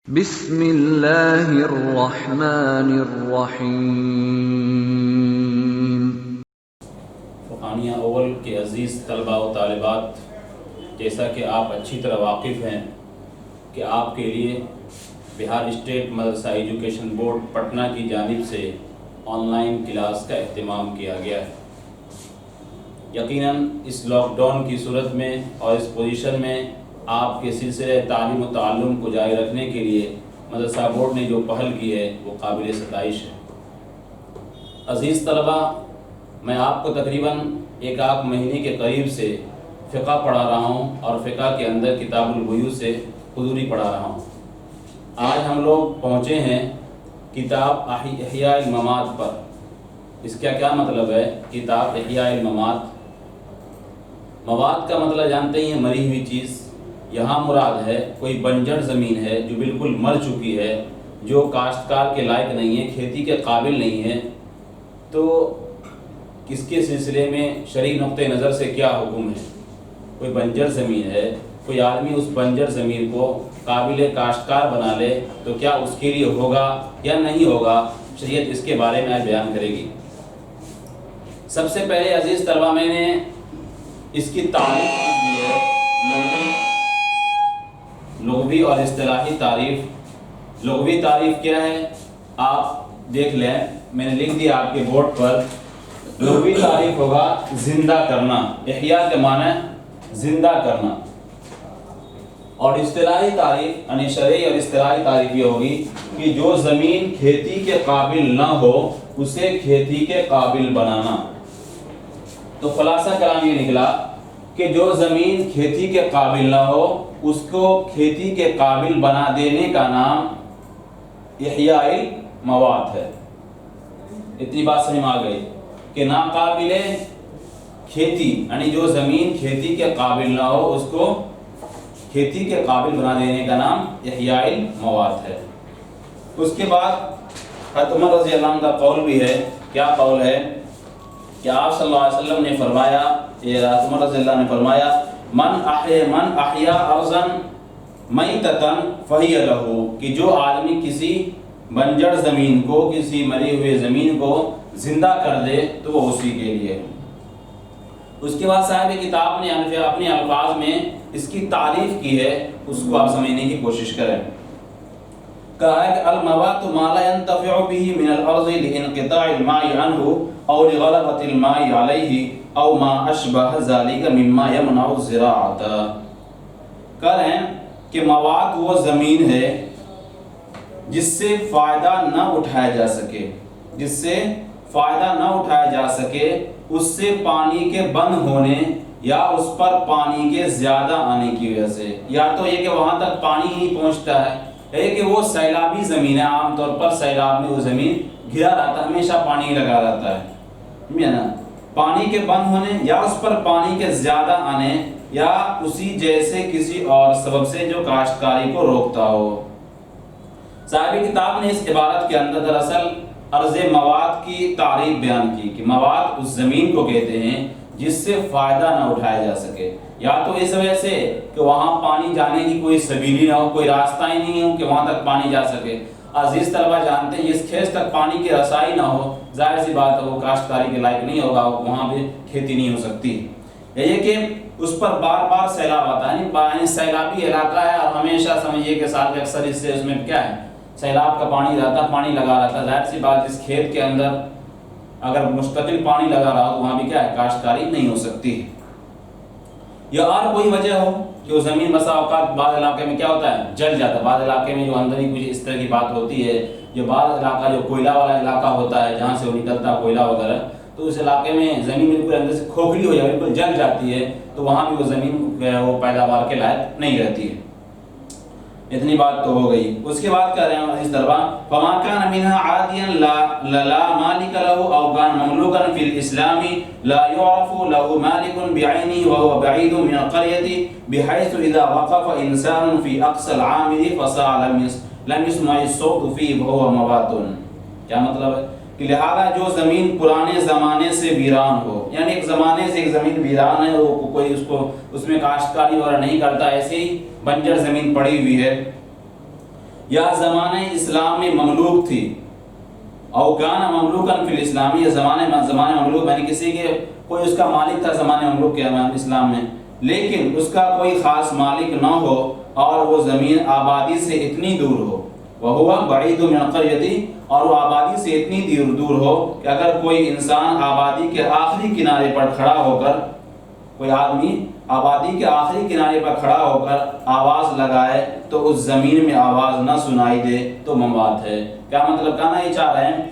بسم اللہ الرحمن الرحیم۔ فقانیہ اول کے عزیز طلباء و طالبات، جیسا کہ آپ اچھی طرح واقف ہیں کہ آپ کے لیے بہار اسٹیٹ مدرسہ ایجوکیشن بورڈ پٹنہ کی جانب سے آن لائن کلاس کا اہتمام کیا گیا ہے۔ یقیناً اس لاک ڈاؤن کی صورت میں اور اس پوزیشن میں آپ کے سلسلے تعلیم و تعلم کو جاری رکھنے کے لیے مدرسہ بورڈ نے جو پہل کی ہے وہ قابل ستائش ہے۔ عزیز طلبہ، میں آپ کو تقریباً ایک آدھ مہینے کے قریب سے فقہ پڑھا رہا ہوں اور فقہ کے اندر کتاب البیوع سے حضوری پڑھا رہا ہوں۔ آج ہم لوگ پہنچے ہیں کتاب احیاء الممات پر۔ اس کا کیا مطلب ہے؟ کتاب احیاء الممات، مواد کا مطلب جانتے ہی ہیں، مری ہوئی چیز۔ یہاں مراد ہے کوئی بنجر زمین ہے جو بالکل مر چکی ہے، جو کاشتکار کے لائق نہیں ہے، کھیتی کے قابل نہیں ہے، تو اس کے سلسلے میں شرعی نقطہ نظر سے کیا حکم ہے؟ کوئی بنجر زمین ہے، کوئی آدمی اس بنجر زمین کو قابل کاشتکار بنا لے تو کیا اس کے لیے ہوگا یا نہیں ہوگا؟ شریعت اس کے بارے میں بیان کرے گی۔ سب سے پہلے عزیز طلبہ، میں نے اس کی تعریف دی ہے، لغوی اور اصطلاحی تعریف۔ لغوی تعریف کیا ہے آپ دیکھ لیں، میں نے لکھ دیا آپ کے بورڈ پر۔ لغوی تعریف ہوگا زندہ کرنا، احیاء کے معنی زندہ کرنا، اور اصطلاحی تعریف یعنی شرعی اور اصطلاحی تعریف یہ ہوگی کہ جو زمین کھیتی کے قابل نہ ہو اسے کھیتی کے قابل بنانا۔ تو خلاصہ کلام یہ نکلا کہ جو زمین کھیتی کے قابل نہ ہو اس کو کھیتی کے قابل بنا دینے کا نام احیاء المواد ہے۔ اتنی بات سمجھ میں آ گئی کہ ناقابل کھیتی یعنی جو زمین کھیتی کے قابل نہ ہو اس کو کھیتی کے قابل بنا دینے کا نام احیاء المواد ہے۔ اس کے بعد حضرت عمر رضی اللہ عنہ کا قول بھی ہے۔ کیا قول ہے؟ کہ آپ صلی اللہ علیہ وسلم نے فرمایا، عمر رضی اللہ نے فرمایا، من احیا ارضا میتتا فہی لہ، کہ جو آدمی کسی بنجر زمین کو، کسی مری ہوئے زمین کو زندہ کر دے تو وہ اسی کے لیے۔ اس کے بعد صاحب کتاب نے اپنے الفاظ میں اس کی تعریف کی ہے، اس کو آپ سمجھنے کی کوشش کریں۔ کہا ہے کہ المواد ما لا ينتفع به من الارض لانقطاع الماء عنه او لغلبة الماء عليه او ما اشبه ذلك مما يمنع الزراعة۔ کہہ رہے ہیں کہ مواد وہ زمین ہے جس سے فائدہ نہ اٹھایا جا سکے، جس سے فائدہ نہ اٹھایا جا سکے، اس سے پانی کے بند ہونے یا اس پر پانی کے زیادہ آنے کی وجہ سے، یا تو یہ کہ وہاں تک پانی ہی پہنچتا ہے، ہے کہ وہ سیلابی زمین ہے، عام طور پر سیلاب میں وہ زمین گھرا رہتا ہے، ہمیشہ پانی لگا رہتا ہے، نا پانی کے بند ہونے یا اس پر پانی کے زیادہ آنے یا اسی جیسے کسی اور سبب سے جو کاشتکاری کو روکتا ہو۔ صاحب کتاب نے اس عبارت کے اندر دراصل عرض مواد کی تعریف بیان کی کہ مواد اس زمین کو کہتے ہیں جس سے فائدہ نہ اٹھایا جا سکے، یا تو اس وجہ سے کہ وہاں پانی جانے کی کوئی سبیلی نہ ہو، کوئی راستہ ہی نہیں ہو کہ وہاں تک پانی جا سکے۔ عزیز طلبہ جانتے ہیں اس کھیت تک پانی کی رسائی نہ ہو، ظاہر سی بات ہے وہ کاشتکاری کے لائق نہیں ہوگا، وہاں بھی کھیتی نہیں ہو سکتی۔ یہ کہ اس پر بار بار سیلاب آتا ہے، یعنی سیلابی علاقہ ہے اور ہمیشہ سمجھیے کہ سال کے اکثر حصے اس میں کیا ہے، سیلاب کا پانی رہتا، پانی لگا رہتا۔ ظاہر سی بات اس کھیت کے اندر اگر مستقل پانی لگا رہا ہو وہاں بھی کیا ہے، کاشتکاری نہیں ہو سکتی۔ یا اور کوئی وجہ ہو کہ وہ زمین بسا اوقات بعض علاقے میں کیا ہوتا ہے، جل جاتا ہے، بعض علاقے میں جو اندر ہی کچھ اس طرح کی بات ہوتی ہے، جو بعض علاقہ جو کوئلہ والا علاقہ ہوتا ہے جہاں سے وہ نکلتا ہے کوئلہ وغیرہ، تو اس علاقے میں زمین بالکل اندر سے کھوکھلی ہو جائے، بالکل جل جاتی ہے، تو وہاں بھی وہ زمین وہ پیداوار کے لائق نہیں رہتی ہے۔ اتنی بات تو ہو گئی۔ اس کے بعد کہہ رہے ہیں اس طرح فما كان منها عاديا لا مالك له او كان مملوكا في الاسلام لا يعرف له مالك بعينه وهو بعيد من القرية بحيث اذا وقف انسان في اقصى العامر فساع لم يسمع الصوت فيه وهو موات۔ کیا مطلب ہے کہ لہذا جو زمین پرانے زمانے سے ویران ہو، یعنی ایک زمانے سے ایک زمین ویران ہے، وہ کوئی اس میں کاشتکاری وغیرہ نہیں کرتا، ایسے ہی بنجر زمین پڑی ہوئی ہے، یا زمانہ اسلام میں مملوک تھی، او کان مملوکن فی الاسلام، یہ زمانہ مملوک یعنی کسی کے کوئی اس کا مالک تھا زمانہ مملوک کے اسلام میں، لیکن اس کا کوئی خاص مالک نہ ہو اور وہ زمین آبادی سے اتنی دور ہو، وہو بعید من القریۃ، اور وہ آبادی سے اتنی دور ہو کہ اگر کوئی انسان آبادی کے آخری کنارے پر کھڑا ہو کر، کوئی آدمی آبادی کے آخری کنارے پر کھڑا ہو کر آواز لگائے تو اس زمین میں آواز نہ سنائی دے تو مموات ہے۔ کیا مطلب کہنا یہ چاہ رہے ہیں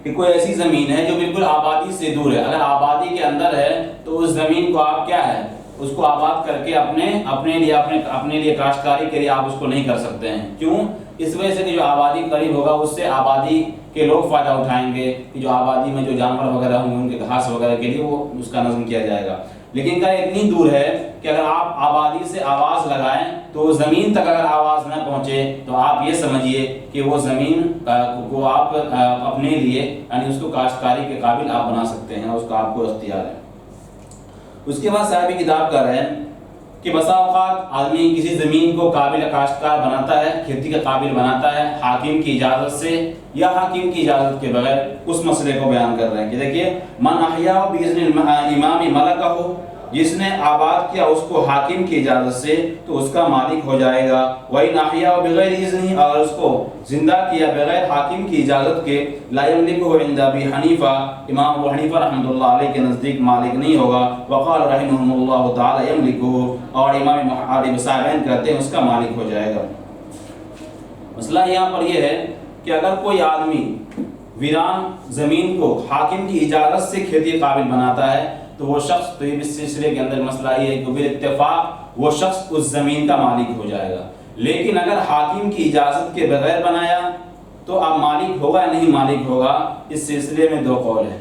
کہ کوئی ایسی زمین ہے جو بالکل آبادی سے دور ہے، اگر آبادی کے اندر ہے تو اس زمین کو آپ کیا ہے، اس کو آباد کر کے اپنے لیے کاشتکاری کے لیے آپ اس کو نہیں کر سکتے ہیں۔ کیوں؟ اس وجہ سے کہ جو آبادی قریب ہوگا اس سے آبادی کے لوگ فائدہ اٹھائیں گے، کہ جو آبادی میں جو جانور وغیرہ ہوں گے ان کے گھاس وغیرہ کے لیے وہ اس کا نظم کیا جائے گا۔ لیکن کیا اتنی دور ہے کہ اگر آپ آبادی سے آواز لگائیں تو زمین تک اگر آواز نہ پہنچے تو آپ یہ سمجھیے کہ وہ زمین کو آپ اپنے لیے یعنی اس کو کاشتکاری کے قابل آپ بنا سکتے ہیں، اس کا آپ کو اختیار ہے۔ اس کے بعد صاحب کتاب کر رہے ہیں کہ بسا اوقات آدمی کسی زمین کو قابل کاشتکار بناتا ہے، کھیتی کا قابل بناتا ہے حاکم کی اجازت سے یا حاکم کی اجازت کے بغیر۔ اس مسئلے کو بیان کر رہے ہیں کہ دیکھیے من احیا باذن الامام ملکہ، جس نے آباد کیا اس کو حاکم کی اجازت سے تو اس کا مالک ہو جائے گا، وَإِنْ أَحْيَاهُ بِغَيْرِ إِذْنِهِ، اگر اس کو زندہ کیا بغیر حاکم کی اجازت کے، لَا يَمْلِكُهُ عِنْدَ أَبِي حَنِيفَةَ، امام ابو حنیفہ رحمۃ اللہ علیہ کے نزدیک مالک نہیں ہوگا، وقال رحمهم اللہ تعالی يَمْلِكُهُ، اور امام عالم صاحبین کہتے ہیں اس کا مالک ہو جائے گا۔ مسئلہ یہاں پر یہ ہے کہ اگر کوئی آدمی ویران زمین کو حاکم کی اجازت سے کھیتی قابل بناتا ہے تو وہ شخص، تو اس سلسلے کے اندر مسئلہ یہ ہے کہ بالاتفاق وہ شخص اس زمین کا مالک ہو جائے گا۔ لیکن اگر حاکم کی اجازت کے بغیر بنایا تو اب مالک ہوگا یا نہیں مالک ہوگا، اس سلسلے میں دو قول ہیں۔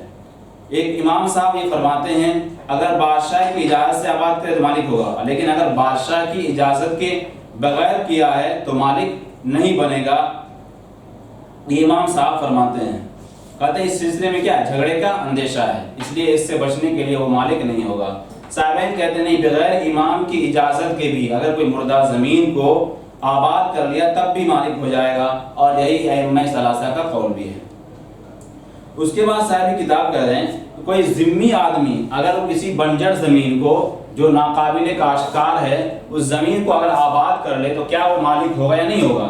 ایک امام صاحب یہ فرماتے ہیں اگر بادشاہ کی اجازت سے آباد کرے تو مالک ہوگا، لیکن اگر بادشاہ کی اجازت کے بغیر کیا ہے تو مالک نہیں بنے گا۔ یہ امام صاحب فرماتے ہیں، کہتے ہیں اس سلسلے میں کیا ہے، جھگڑے کا اندیشہ ہے، اس لیے اس سے بچنے کے لیے وہ مالک نہیں ہوگا۔ صاحبین کہتے نہیں، بغیر امام کی اجازت کے بھی اگر کوئی مردہ زمین کو آباد کر لیا تب بھی مالک ہو جائے گا، اور یہی ائمہ ثلاثہ کا قول بھی ہے۔ اس کے بعد صاحب کتاب کہہ رہے ہیں کوئی ذمی آدمی اگر وہ کسی بنجر زمین کو جو ناقابل کاشتکار ہے اس زمین کو اگر آباد کر لے تو کیا وہ مالک ہوگا یا نہیں ہوگا؟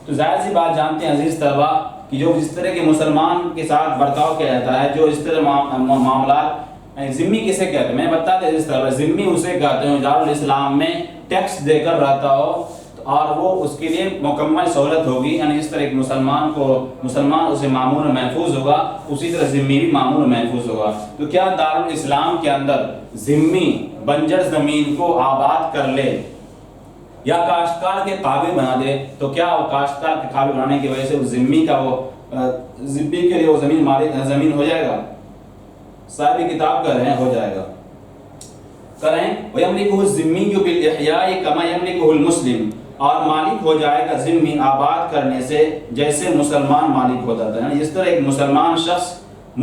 تو ظاہر سی بات جانتے ہیں عزیز طلبہ کہ جو اس طرح کے مسلمان کے ساتھ برتاؤ کیا جاتا ہے، جو اس طرح معاملات، ذمی کسے کہتے ہیں میں بتا دیں عزیز طلبہ، ذمی اسے کہتے ہیں دارالاسلام میں ٹیکس دے کر رہتا ہو اور وہ اس کے لیے مکمل سہولت ہوگی، یعنی جس طرح ایک مسلمان اسے معمول محفوظ ہوگا اسی طرح ذمی بھی معمول محفوظ ہوگا۔ تو کیا دارالاسلام کے اندر ذمی بنجر زمین کو آباد کر لے یا کاشتکار کے قابل بنا دے تو کیا وہ کاشتکار کے قابل بنانے کی وجہ سے اس ذمی کا وہ ذمی کے لیے وہ زمین ہو جائے گا؟ صاحب کتاب کر رہے ہیں ہو جائے گا۔ کریں وَيَمْلِكُهُ الذِّمِّيُّ بِالْإِحْيَاءِ كَمَا يَمْلِكُهُ الْمُسْلِمُ، اور مالک ہو جائے گا ذمی آباد کرنے سے جیسے مسلمان مالک ہو جاتا ہے، جس طرح ایک مسلمان شخص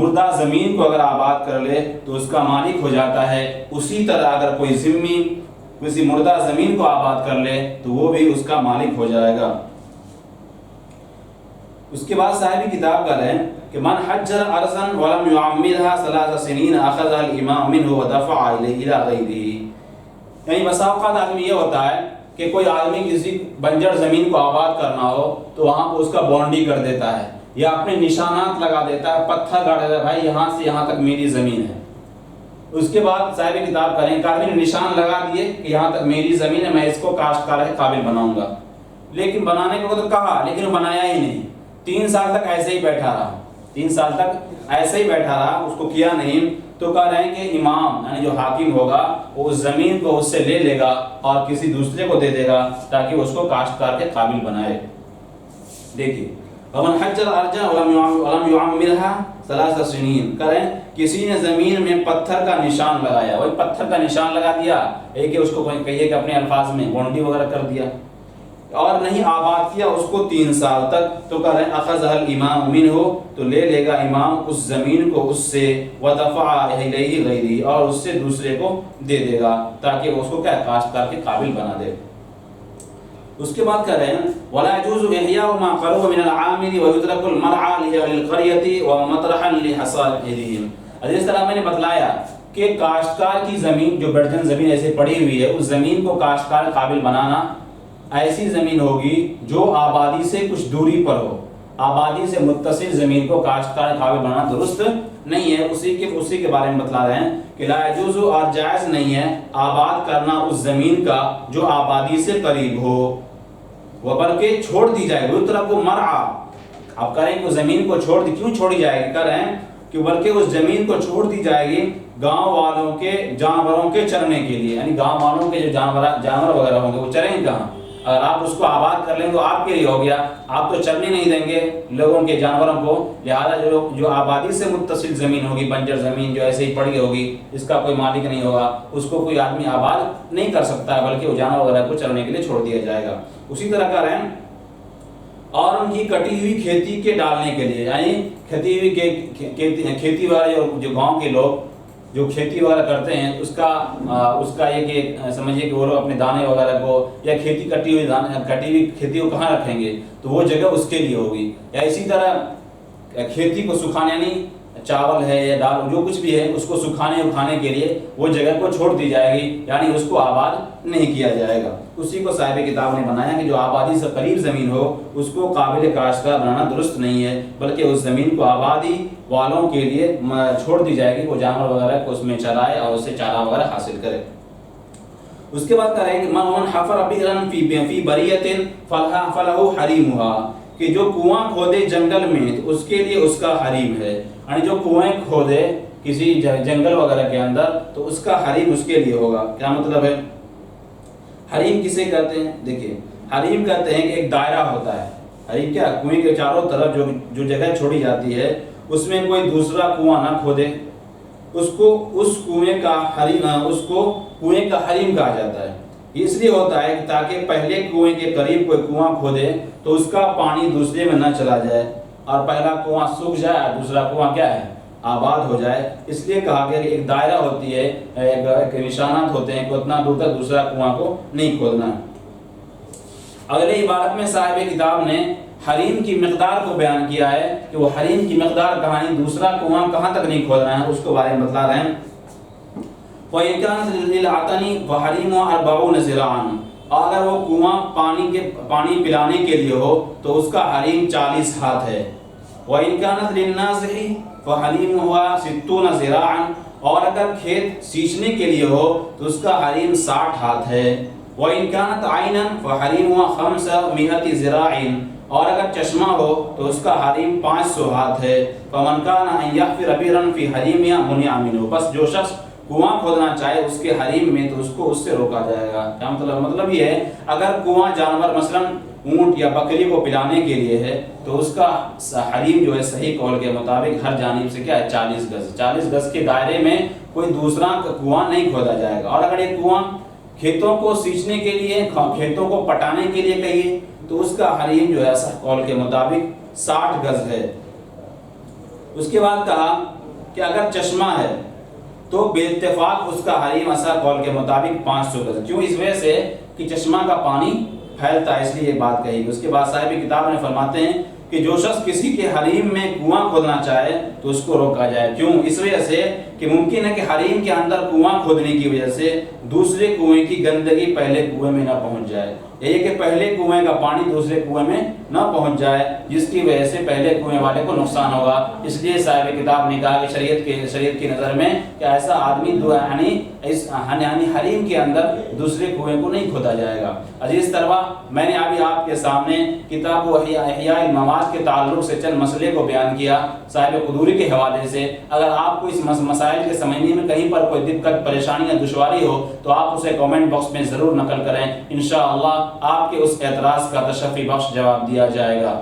مردہ زمین کو اگر آباد کر لے تو اس کا مالک ہو جاتا ہے، اسی طرح اگر کوئی ذمی کسی مردہ زمین کو آباد کر لے تو وہ بھی اس کا مالک ہو جائے گا۔ اس کے بعد صاحب کتاب کر رہے ہیں کہ من حجر ارضا ولم يعمرها 3 سنين اخذها الامام منه ودفع الى غيره، یعنی بسا اوقات آدمی یہ ہوتا ہے کہ کوئی آدمی کسی بنجر زمین کو آباد کرنا ہو تو وہاں کو اس کا باؤنڈری کر دیتا ہے یا اپنے نشانات لگا دیتا ہے، پتھر گاڑ دیتا ہے، بھائی یہاں سے یہاں تک میری زمین ہے۔ اس کے بعد صاحب کتاب کریں کہ آدمی نے نشان لگا دیے کہ یہاں تک میری زمین ہے، میں اس کو کاشتکار کے قابل بناؤں گا، لیکن بنانے کو تو کہا لیکن وہ بنایا ہی نہیں، 3 سال تک ایسے ہی بیٹھا رہا، 3 سال تک ایسے ہی بیٹھا رہا، اس کو کیا نہیں۔ تو کہہ رہے ہیں کہ امام یعنی جو حاکم ہوگا وہ اس زمین کو اس سے لے لے گا اور کسی دوسرے کو دے دے گا تاکہ اس کو کاشتکار کے قابل بنائے۔ دیکھیے ومن حجر ارضا ولم يعمرها 3 سنين، کریں کسی نے زمین میں پتھر کا نشان لگایا، وہی پتھر کا نشان لگا دیا، ایک اس کو کہیے کہ اپنے الفاظ میں باؤنڈری وغیرہ کر دیا اور نہیں آباد کیا اس کو 3 سال تک، تو کہہ رہے ہیں اخذها الامام منه، تو لے لے گا امام اس زمین کو اس سے، ودفع الیہ غیرہ، اور اس سے دوسرے کو دے دے گا تاکہ وہ اس کو کیا کاشتکار کے قابل بنا دے۔ اس کے بعد کہہ رہے ہیں ولا يجوز احیاء ما قرب من العامل ويترك المرعى لاهل القريه ومطرحا لحصادهم. اس طرح میں نے بتلایا کہ کاشتکار کی زمین جو برجن زمین ایسے پڑی ہوئی ہے اس زمین کو کاشتکار قابل بنانا ایسی زمین ہوگی جو آبادی سے کچھ دوری پر ہو. آبادی سے متصل زمین کو کاشتکار قابل بنانا درست نہیں ہے. اسی کے بارے میں بتلا رہے ہیں کہ لا يجوز اور جائز نہیں ہے آباد کرنا اس زمین کا جو آبادی سے قریب ہو وہ بلکہ چھوڑ دی جائے. وہ طرح کو مرعا آپ کریں کہ زمین کو چھوڑ دی, کیوں چھوڑی جائے گی, کر رہے ہیں کہ بلکہ اس زمین کو چھوڑ دی جائے گی گاؤں والوں کے جانوروں کے چرنے کے لیے. یعنی گاؤں والوں کے جو جانور وغیرہ ہوں گے وہ چریں گے کہاں؟ اگر آپ اس کو آباد کر لیں تو آپ کے لیے ہو گیا, آپ تو چرنے نہیں دیں گے لوگوں کے جانوروں کو. لہذا جو آبادی سے متصل زمین ہوگی, بنجر زمین جو ایسے ہی پڑی ہوگی, اس کا کوئی مالک نہیں ہوگا, اس کو کوئی آدمی آباد نہیں کر سکتا ہے بلکہ وہ جانور وغیرہ کو چرنے کے لیے چھوڑ دیا جائے گا. اسی طرح کا رہن اور ان کی کٹی ہوئی کھیتی کے ڈالنے کے لیے, یعنی کھٹی ہوئی کھیتی والے جو گاؤں کے لوگ جو کھیتی وغیرہ کرتے ہیں اس کا یہ کہ سمجھیے کہ وہ لوگ اپنے دانے وغیرہ کو یا کھیتی کٹی ہوئی کھیتی کو کہاں رکھیں گے تو وہ جگہ اس کے لیے ہوگی. یا اسی طرح کھیتی کو سکھانے, یعنی چاول ہے یا دال جو کچھ بھی ہے اس کو سکھانے اکھانے کے لیے وہ جگہ کو چھوڑ دی جائے گی, یعنی اس کو آباد نہیں کیا جائے گا. اسی کو صاحب کتاب نے بنایا کہ جو آبادی سے قریب زمین ہو اس کو قابل کاشتکار بنانا درست نہیں ہے بلکہ اس زمین کو آبادی والوں کے لیے چھوڑ دی جائے گی, وہ جانور وغیرہ کو اس میں چرائے اور اس سے چارہ وغیرہ حاصل کرے. اس کے بعد کریں کہ من حفر بئرا فی بریۃ فلہ حریمها, کہ جو کنواں کھودے جنگل میں تو اس کے لیے اس کا حریم ہے. یعنی جو کنویں کھودے کسی جنگل وغیرہ کے اندر تو اس کا حریم اس کے لیے ہوگا. کیا مطلب ہے حریم کسے کہتے ہیں؟ دیکھیے حریم کہتے ہیں کہ ایک دائرہ ہوتا ہے. حریم کیا؟ کنویں کے چاروں طرف جو جگہ چھوڑی جاتی ہے اس میں کوئی دوسرا کنواں نہ کھودے, اس کنویں کا حریم کہا جاتا ہے. اس لیے ہوتا ہے کہ تاکہ پہلے کنویں کے قریب کوئی کنواں کھودے تو اس کا پانی دوسرے میں نہ چلا جائے اور پہلا کنواں سوکھ جائے اور دوسرا کنواں کیا ہے آباد ہو جائے. اس لیے کہا گیا کہ ایک دائرہ ہوتی ہے, ایک نشانات ہوتے ہیں کہ اتنا دور تک دوسرا کنواں کو نہیں کھودنا. اگلے عبارت میں صاحب کتاب نے حریم کی مقدار کو بیان کیا ہے کہ وہ حریم کی مقدار کہانی دوسرا کنواں کہاں تک نہیں کھودنا ہے, اس کو بارے میں بتلا رہے ہیں. وَإِنْ كَانَتْ لِلْعَطَنِ فَحَرِيمُهَا 40 ذِرَاعًا, اور اگر وہ کنواں پانی پلانے کے لیے ہو تو اس کا حریم 40 ہاتھ ہے. وَإِنْ كَانَتْ لِلنَّازِحِ فَحَرِيمُهَا 60 ذِرَاعًا, اور اگر کھیت سینچنے کے لیے ہو تو اس کا حریم 60 ہاتھ ہے. وَإِنْ كَانَتْ عَيْنًا فَحَرِيمُهَا 500 ذِرَاعٍ, اور اگر چشمہ ہو تو اس کا حریم 500 ہاتھ ہے. فَمَنْ كَانَ أَنْ يَحْفِرَ بِئْرًا فِي حَرِيمِهَا مُنِعَ مِنْهُ, بس جو شخص کنواں کھودنا چاہے اس کے حریم میں تو اس کو اس سے روکا جائے گا. کیا مطلب یہ ہے اگر کنواں جانور مثلا اونٹ یا بکری کو پلانے کے لیے ہے تو اس کا حریم جو ہے صحیح قول کے مطابق ہر جانب سے کیا ہے 40 گز. 40 گز کے دائرے میں کوئی دوسرا کنواں نہیں کھودا جائے گا. اور اگر یہ کنواں کھیتوں کو سینچنے کے لیے, کھیتوں کو پٹانے کے لیے کہیے تو اس کا حریم جو ہے صحیح قول کے مطابق 60 گز ہے. اس کے بعد کہا کہ اگر چشمہ ہے تو بے اتفاق اس کا حریم اصح قول کے مطابق 500 گز. کیوں؟ اس وجہ سے کہ چشمہ کا پانی پھیلتا ہے, اس لیے یہ بات کہی. اس کے بعد صاحب کتاب نے فرماتے ہیں کہ جو شخص کسی کے حریم میں کنواں کھودنا چاہے تو اس کو روکا جائے. کیوں؟ اس وجہ سے کہ ممکن ہے کہ حریم کے اندر کنواں کھودنے کی وجہ سے دوسرے کنویں کی گندگی پہلے کنویں میں نہ پہنچ جائے, یہ کہ پہلے کنویں کا پانی دوسرے کنویں میں نہ پہنچ جائے جس کی وجہ سے پہلے کنویں والے کو نقصان ہوگا. اس لیے صاحب کتاب نے کہا کہ شریعت کی نظر میں کہ ایسا آدمی یعنی حریم کے اندر دوسرے کنویں کو نہیں کھودا جائے گا. عزیز طلبہ, میں نے ابھی آپ کے سامنے کتاب احیاء المواد کے تعلق سے چند مسئلے کو بیان کیا صاحب قدوری کے حوالے سے. اگر آپ کو اس مسائل کے سمجھنے میں کہیں پر کوئی دقت, پریشانی یا دشواری ہو تو آپ اسے کامنٹ باکس میں ضرور نقل کریں. انشاءاللہ آپ کے اس اعتراض کا تشفی بخش جواب دیا جائے گا.